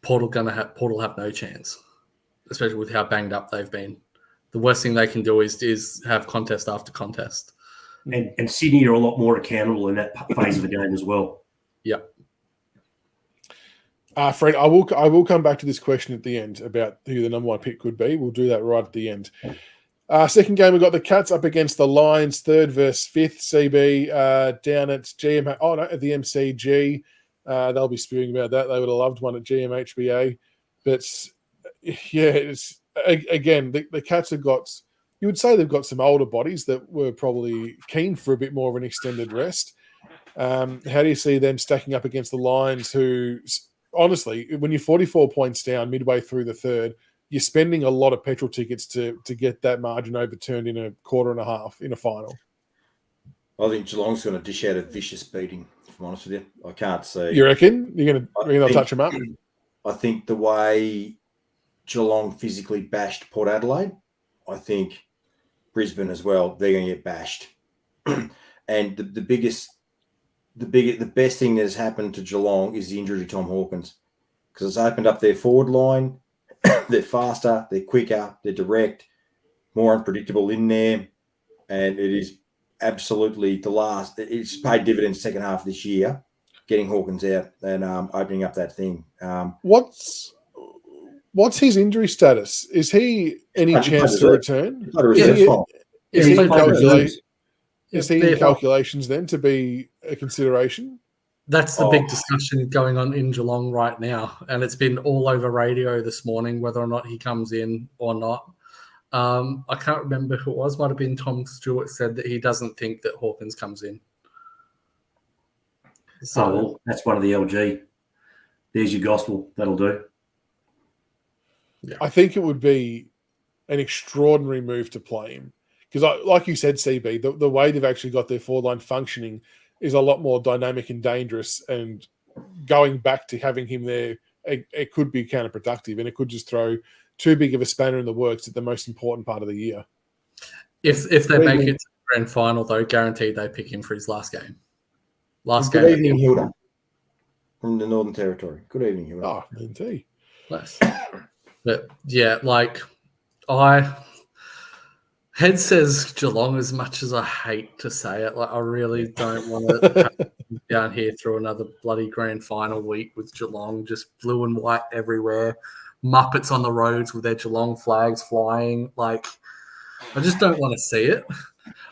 Port will have no chance, especially with how banged up they've been. The worst thing they can do is have contest after contest. And Sydney are a lot more accountable in that phase of the game as well. Yeah. Fred, I will come back to this question at the end about who the number one pick could be. We'll do that right at the end. Second game, we've got the Cats up against the Lions, 3rd versus 5th CB down at at the MCG. They'll be spewing about that. They would have loved one at GMHBA. But, it's again, the Cats have got, you would say they've got some older bodies that were probably keen for a bit more of an extended rest. How do you see them stacking up against the Lions who, honestly, when you're 44 points down midway through the third, you're spending a lot of petrol tickets to get that margin overturned in a quarter and a half in a final. I think Geelong's going to dish out a vicious beating, if I'm honest with you. I can't see. You reckon? You're going to touch them up? I think the way Geelong physically bashed Port Adelaide, I think Brisbane as well, they're going to get bashed. And the best thing that has happened to Geelong is the injury to Tom Hawkins, because it's opened up their forward line. They're faster, they're quicker, they're direct, more unpredictable in there, and it is absolutely it's paid dividends second half of this year, getting Hawkins out and opening up that thing. What's his injury status? Is he any chance to return? Is he in calculations then to be a consideration? That's the big discussion going on in Geelong right now, and it's been all over radio this morning whether or not he comes in or not. I can't remember who it was. Might have been Tom Stewart said that he doesn't think that Hawkins comes in. So well, that's one of the LG. There's your gospel. That'll do. Yeah. I think it would be an extraordinary move to play him because, like you said, CB, the way they've actually got their forward line functioning is a lot more dynamic and dangerous. And going back to having him there, it could be counterproductive, and it could just throw too big of a spanner in the works at the most important part of the year. If they make it to the grand final, though, guaranteed they pick him for his last game. Good evening, Hilda, from the Northern Territory. Good evening, Hilda. Oh, indeed. Nice. But yeah, Head says Geelong as much as I hate to say it. Like, I really don't want to down here through another bloody grand final week with Geelong, just blue and white everywhere. Muppets on the roads with their Geelong flags flying. Like, I just don't want to see it.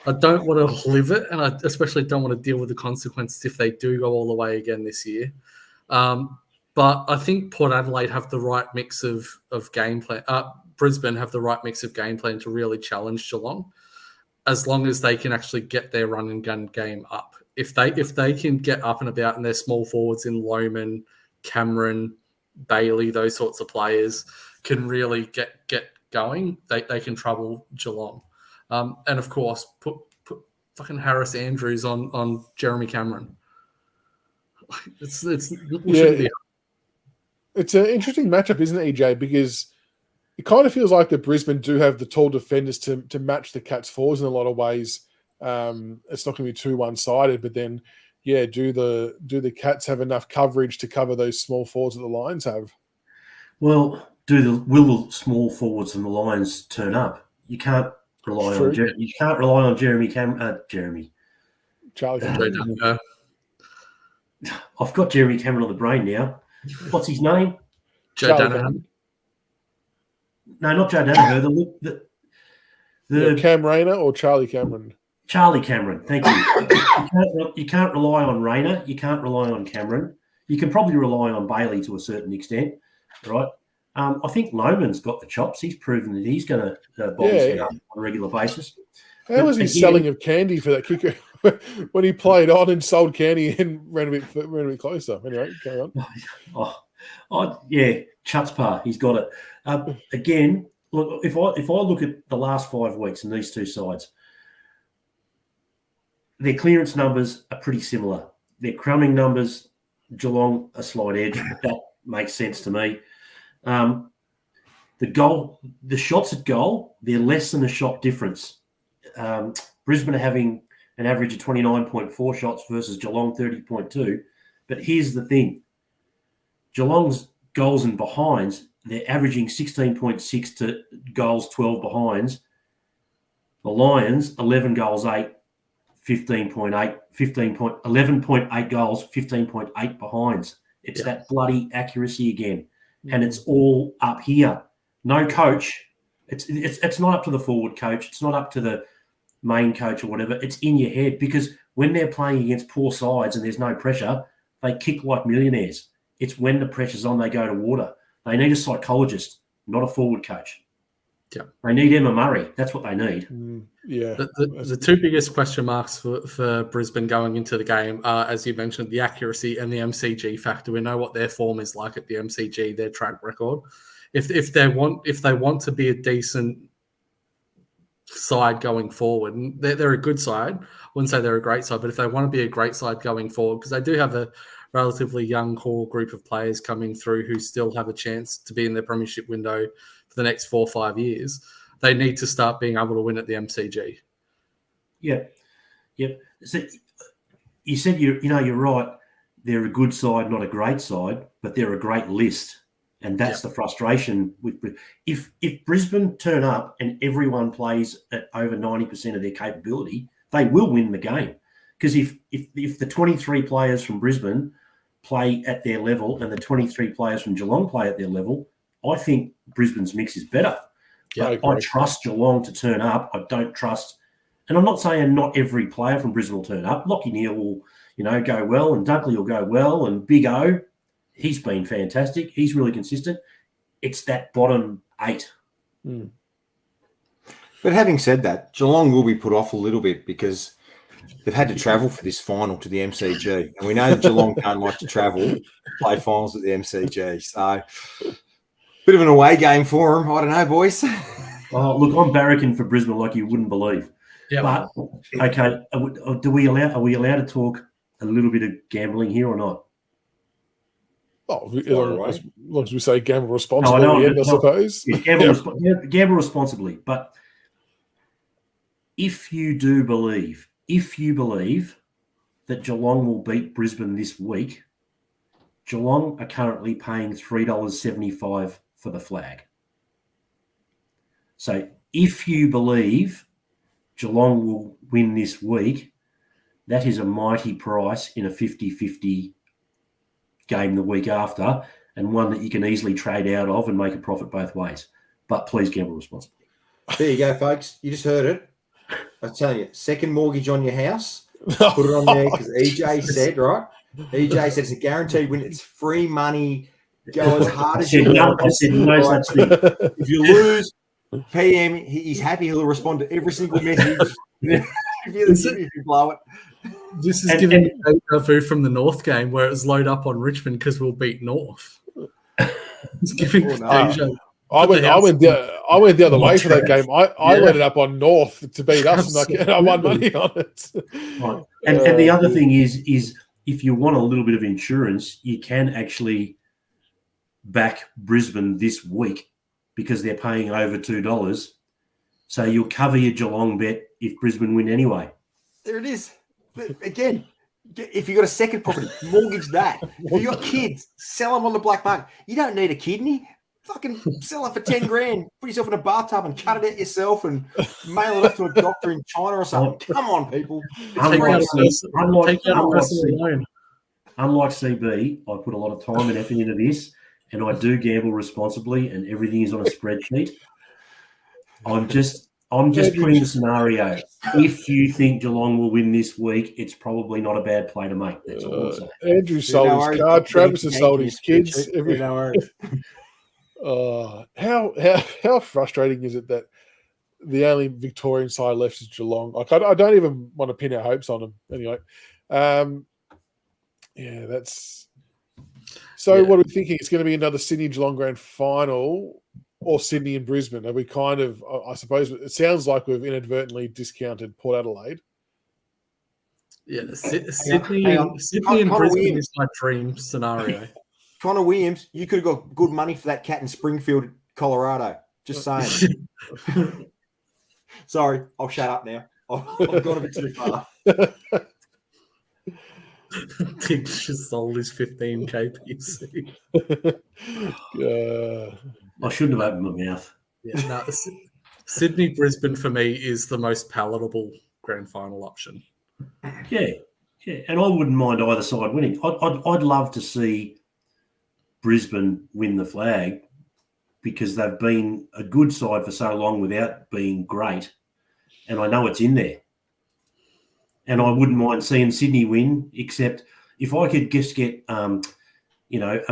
I don't want to live it, and I especially don't want to deal with the consequences if they do go all the way again this year. But I think Port Adelaide have the right mix of game plan. Brisbane have the right mix of game plan to really challenge Geelong, as long as they can actually get their run and gun game up. If they can get up and about and their small forwards in Lohman, Cameron, Bailey, those sorts of players can really get going, they can trouble Geelong. And of course, put fucking Harris Andrews on Jeremy Cameron. It's an interesting matchup, isn't it, EJ? Because it kind of feels like the Brisbane do have the tall defenders to match the Cats' forwards in a lot of ways. It's not going to be too one-sided, but then, yeah, do the Cats have enough coverage to cover those small forwards that the Lions have? Well, will the small forwards and the Lions turn up? You can't rely on Jeremy Cameron. Charlie Cameron. I've got Jeremy Cameron on the brain now. What's his name? Joe Danaher. No, not Joe Danaher. The Cam Rayner or Charlie Cameron? Charlie Cameron. Thank you. You can't rely on Rayner. You can't rely on Cameron. You can probably rely on Bailey to a certain extent, right? I think Lohman's got the chops. He's proven that he's going to bomb his on a regular basis. How was his selling of candy for that kicker when he played on and sold candy and ran a bit closer? Anyway, carry on. Yeah, Chutzpah, he's got it. Again, look, if I look at the last 5 weeks in these two sides, their clearance numbers are pretty similar. Their crowning numbers, Geelong a slight edge. That makes sense to me. The shots at goal, they're less than a shot difference. Brisbane are having an average of 29.4 shots versus Geelong 30.2. But here's the thing. Geelong's goals and behinds, they're averaging 16.6 to goals, 12 behinds. The Lions, 11 goals, 8, 15.8, 11.8 goals, 15.8 behinds. It's that bloody accuracy again. And it's all up here. No coach. It's not up to the forward coach. It's not up to the main coach or whatever. It's in your head, because when they're playing against poor sides and there's no pressure, they kick like millionaires. It's when the pressure's on, they go to water. They need a psychologist, not a forward coach. Yeah. They need Emma Murray. That's what they need. Yeah. The two biggest question marks for Brisbane going into the game are, as you mentioned, the accuracy and the MCG factor. We know what their form is like at the MCG, their track record. if they want to be a decent side going forward, and they're a good side. I wouldn't say they're a great side, but if they want to be a great side going forward, because they do have a relatively young core group of players coming through who still have a chance to be in their premiership window for the next 4 or 5 years, they need to start being able to win at the MCG. Yep. So you said you're right. They're a good side, not a great side, but they're a great list. And that's the frustration with if Brisbane turn up and everyone plays at over 90% of their capability, they will win the game. Because if the 23 players from Brisbane play at their level and the 23 players from Geelong play at their level, I think Brisbane's mix is better. Yeah, I trust Geelong to turn up. I don't trust, and I'm not saying not every player from Brisbane will turn up. Lachie Neale will, go well, and Dunkley will go well, and Big O, he's been fantastic. He's really consistent. It's that bottom 8. Mm. But having said that, Geelong will be put off a little bit because they've had to travel for this final to the MCG. And we know that Geelong don't like to travel, play finals at the MCG. So, bit of an away game for them. I don't know, boys. Oh, look, I'm barracking for Brisbane like you wouldn't believe. Yeah. But, okay, are we allowed to talk a little bit of gambling here or not? Oh, as long as we say gamble responsibly, I suppose. Yeah, gamble responsibly. But if you believe that Geelong will beat Brisbane this week, Geelong are currently paying $3.75 for the flag. So if you believe Geelong will win this week, that is a mighty price in a 50-50 game the week after, and one that you can easily trade out of and make a profit both ways. But please gamble responsibly. There you go, folks. You just heard it. I'm telling you, second mortgage on your house. Put it on there because EJ said, right? EJ said it's a guaranteed win. It's free money. Go as hard as you want. I said no such thing. If you lose, PM, he's happy. He'll respond to every single message. if you blow it. This is giving me deja vu from the North game where it was load up on Richmond because we'll beat North. It's giving deja. I went the other way for that game. I loaded up on North to beat us, and I won money on it. Right. And the other thing is if you want a little bit of insurance, you can actually back Brisbane this week because they're paying over $2. So you'll cover your Geelong bet if Brisbane win anyway. There it is. Again, if you've got a second property, mortgage that. If you've got kids, sell them on the black market. You don't need a kidney. Fucking sell it for 10 grand. Put yourself in a bathtub and cut it out yourself and mail it off to a doctor in China or something. Come on, people. Unlike CB, I put a lot of time and effort into this, and I do gamble responsibly, and everything is on a spreadsheet. I'm just putting the scenario. If you think Geelong will win this week, it's probably not a bad play to make. That's all I'm saying. Andrew sold his car. Travis has sold his kids. How frustrating is it that the only Victorian side left is Geelong? Like, I don't even want to pin our hopes on them. Anyway, that's. So, what are we thinking? It's going to be another Sydney Geelong Grand Final, or Sydney and Brisbane? Are we kind of? I suppose it sounds like we've inadvertently discounted Port Adelaide. Yeah, Sydney and Brisbane is my dream scenario. Connor Williams, you could have got good money for that cat in Springfield, Colorado. Just saying. Sorry, I'll shut up now. I've gone a bit too far. Diggs just sold his 15k PC. I shouldn't have opened my mouth. Yeah, no, Sydney Brisbane for me is the most palatable grand final option. Yeah, and I wouldn't mind either side winning. I'd love to see Brisbane win the flag because they've been a good side for so long without being great, and I know it's in there. And I wouldn't mind seeing Sydney win, except if I could just get, a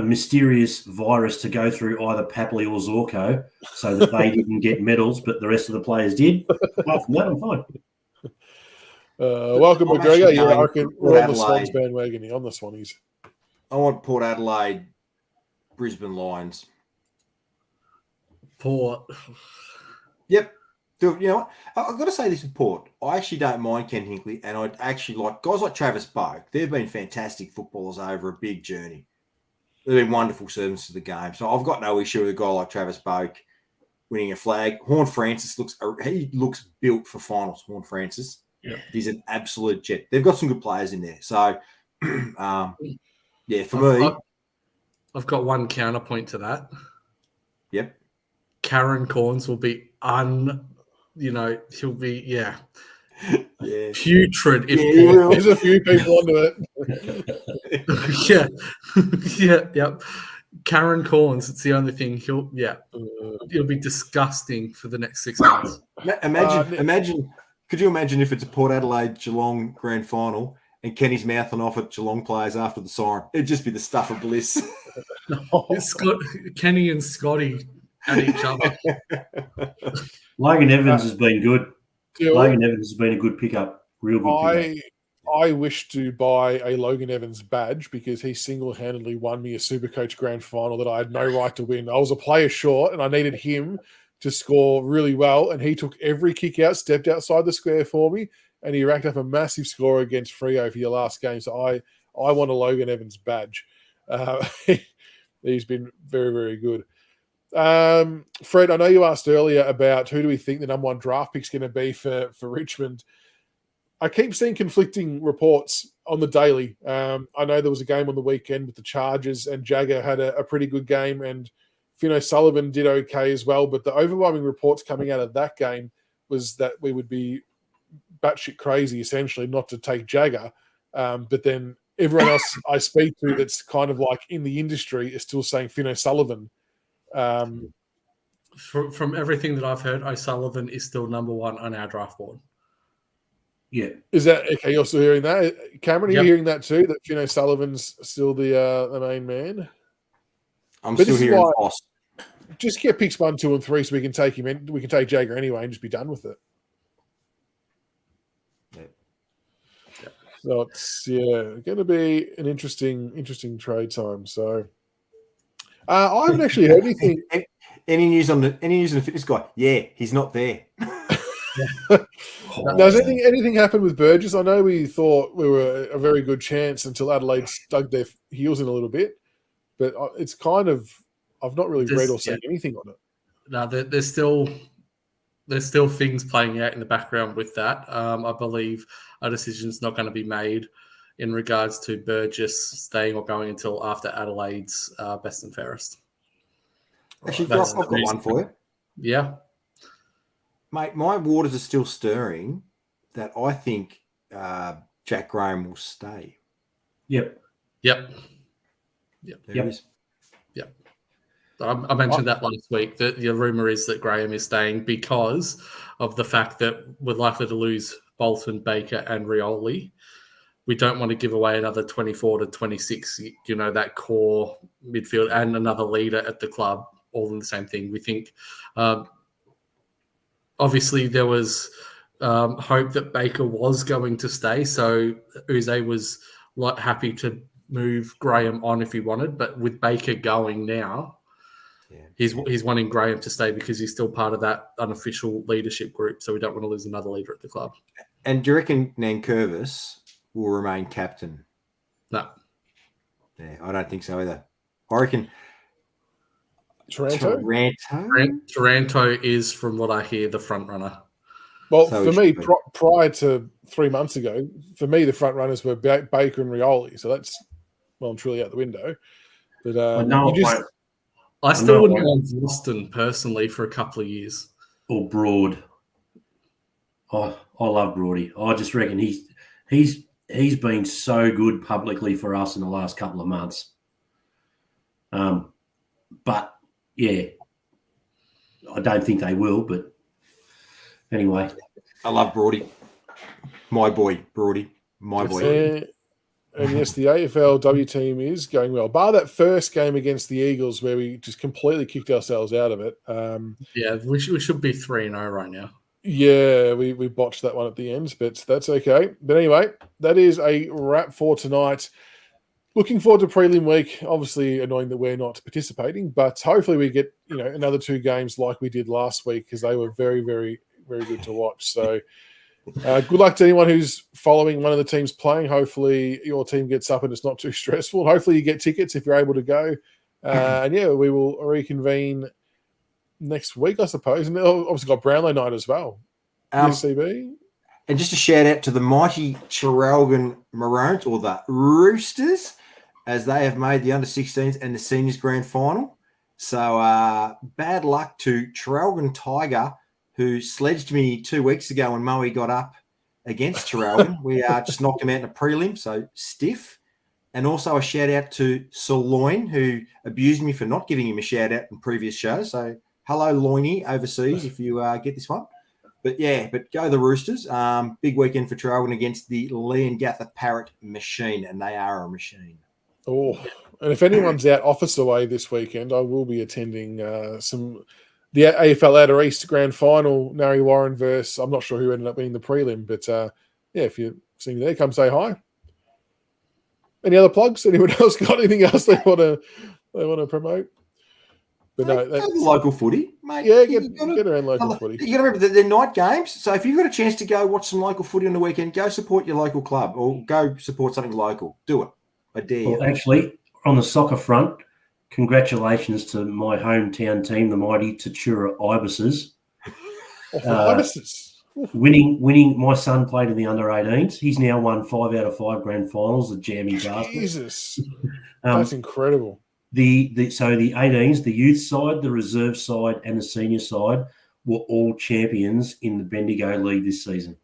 mysterious virus to go through either Papley or Zorko so that they didn't get medals, but the rest of the players did. Apart from that, I'm fine. Welcome, McGregor. We're on the Swans bandwagon on the Swannies. I want Port Adelaide, Brisbane Lions. Port. Yep. You know what? I've got to say this with Port. I actually don't mind Ken Hinkley, and I actually like guys like Travis Boak. They've been fantastic footballers over a big journey. They've been wonderful servants to the game. So I've got no issue with a guy like Travis Boak winning a flag. Horn Francis looks built for finals. Horn Francis, he's an absolute jet. They've got some good players in there. So, yeah, for me, I've got one counterpoint to that. Yep, Karen Corns will be he'll be putrid if there's a few people onto it. Yep. Karen Corns, it's the only thing he'll be disgusting for the next 6 months. Imagine. Could you imagine if it's a Port Adelaide Geelong grand final and Kenny's mouthing off at Geelong players after the siren? It'd just be the stuff of bliss. Kenny and Scotty at each other. Logan Evans has been good. Logan Evans has been a good pickup. Real good pickup. I wish to buy a Logan Evans badge because he single-handedly won me a Supercoach grand final that I had no right to win. I was a player short and I needed him to score really well, and he took every kick out, stepped outside the square for me, and he racked up a massive score against Freo for your last game. So I want a Logan Evans badge. He's been very, very good. Fred, I know you asked earlier about who do we think the number one draft pick's going to be for Richmond. I keep seeing conflicting reports on the daily. I know there was a game on the weekend with the Chargers, and Jagger had a pretty good game, and Fino Sullivan did okay as well. But the overwhelming reports coming out of that game was that we would be batshit crazy, essentially, not to take Jagger. But then everyone else I speak to that's kind of like in the industry is still saying Fino Sullivan. From everything that I've heard, O'Sullivan is still number one on our draft board. Yeah. Is that okay? You're still hearing that? Cameron, are you hearing that too? That Fino Sullivan's still the main man? I'm still hearing Foss. Just get picks 1, 2, and 3 so we can take him in. We can take Jagger anyway and just be done with it. Yeah. So it's going to be an interesting trade time. So I haven't actually heard anything. Any news on the fitness guy? Yeah, he's not there. Now, has anything happened with Burgess? I know we thought we were a very good chance until Adelaide dug their heels in a little bit, but it's kind of I've not really read or seen anything on it. No, there's still things playing out in the background with that. I believe a decision's not going to be made in regards to Burgess staying or going until after Adelaide's best and fairest. Actually, I've got one for you. Yeah. Mate, my waters are still stirring that I think Jack Graham will stay. Yep. There it is. Yep. I mentioned that last week. The rumour is that Graham is staying because of the fact that we're likely to lose Bolton, Baker and Rioli. We don't want to give away another 24 to 26, that core midfield and another leader at the club, all in the same thing. We think... obviously, there was hope that Baker was going to stay, so Uze was happy to move Graham on if he wanted. But with Baker going now, he's wanting Graham to stay because he's still part of that unofficial leadership group. So we don't want to lose another leader at the club. And do you reckon Nankervis will remain captain? No. Yeah, I don't think so either. I reckon Taranto is, from what I hear, the front runner. Well, so for me, prior to 3 months ago, for me, the front runners were Baker and Rioli. So that's well and truly out the window. But I still wouldn't want Boston personally for a couple of years. Or Broad. I love Broady. I just reckon he's been so good publicly for us in the last couple of months. But yeah, I don't think they will. But anyway, I love Broady. My boy, Broady. My boy. And yes, the AFLW team is going well. Bar that first game against the Eagles where we just completely kicked ourselves out of it. We should be 3-0 right now. Yeah, we botched that one at the end, but that's okay. But anyway, that is a wrap for tonight. looking forward to prelim week. Obviously, annoying that we're not participating, but hopefully we get another 2 games like we did last week because they were very, very, very good to watch. So, good luck to anyone who's following one of the teams playing. Hopefully, your team gets up and it's not too stressful. Hopefully, you get tickets if you're able to go. And yeah, we will reconvene next week, I suppose. And obviously got Brownlow night as well. SCB. And just a shout out to the mighty Traralgon Maroons, or the Roosters, as they have made the under-16s and the seniors grand final. So bad luck to Traralgon Tiger, who sledged me 2 weeks ago when Moe got up against Traralgon. We just knocked him out in a prelim, so stiff. And also a shout out to Sir Loin, who abused me for not giving him a shout out in previous shows. So hello, Loiny, overseas, if you get this one. But go the Roosters. Big weekend for Traralgon against the Leongatha Parrot machine, and they are a machine. Oh, and if anyone's out office away this weekend, I will be attending the AFL Outer East Grand Final, Narry Warren versus, I'm not sure who ended up being the prelim, but if you're seeing there, come say hi. Any other plugs? Anyone else got anything else they want to promote? But no, that's local footy, mate. Yeah, get around local footy. You got to remember that they're night games, so if you've got a chance to go watch some local footy on the weekend, go support your local club or go support something local. Do it. I dare you. Well, actually, on the soccer front, congratulations to my hometown team, the mighty Tatura Ibises. Ibises. Winning. My son played in the under-18s. He's now won 5 out of 5 grand finals. The jammy bastard. Jesus, that's incredible. The 18s, the youth side, the reserve side, and the senior side were all champions in the Bendigo League this season.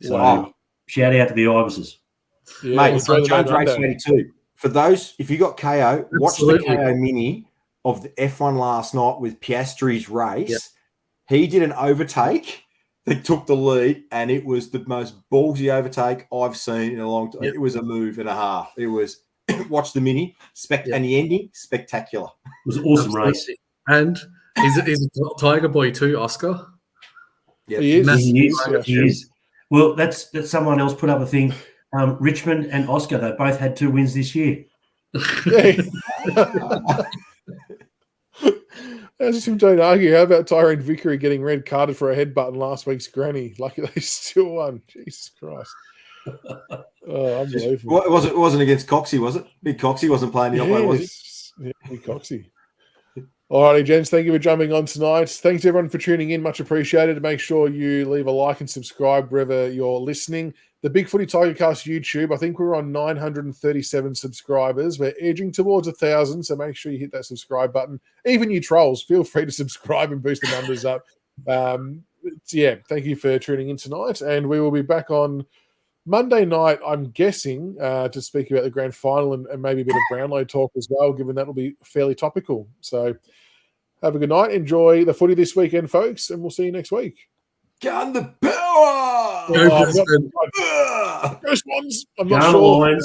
So shout out to the Ibises. Yeah, mate, Jones Race 82. For those, if you got KO, watch the KO mini of the F1 last night with Piastri's race. Yep. He did an overtake. They took the lead, and it was the most ballsy overtake I've seen in a long time. Yep. It was a move and a half. It was, watch the mini, and the ending, spectacular. It was an awesome race. And he's a Tiger boy too, Oscar. Yep. He is. Well, that's someone else put up a thing. Richmond and Oscar, they both had 2 wins this year. I was just trying to argue. How about Tyrone Vickery getting red carded for a headbutt in last week's granny? Lucky they still won. Jesus Christ. Oh, unbelievable. Well, it wasn't against Coxie, was it? Big Coxie wasn't playing the Otway, was he? Yeah, Big Coxie. All righty, gents. Thank you for jumping on tonight. Thanks, everyone, for tuning in. Much appreciated. Make sure you leave a like and subscribe wherever you're listening. The Big Footy Tigercast YouTube, I think we're on 937 subscribers. We're edging towards 1,000, so make sure you hit that subscribe button. Even you trolls, feel free to subscribe and boost the numbers up. Thank you for tuning in tonight, and we will be back on Monday night, I'm guessing, to speak about the grand final and maybe a bit of Brownlow talk as well, given that will be fairly topical. So have a good night. Enjoy the footy this weekend, folks, and we'll see you next week. Gun the power! Go Swans! I'm not sure.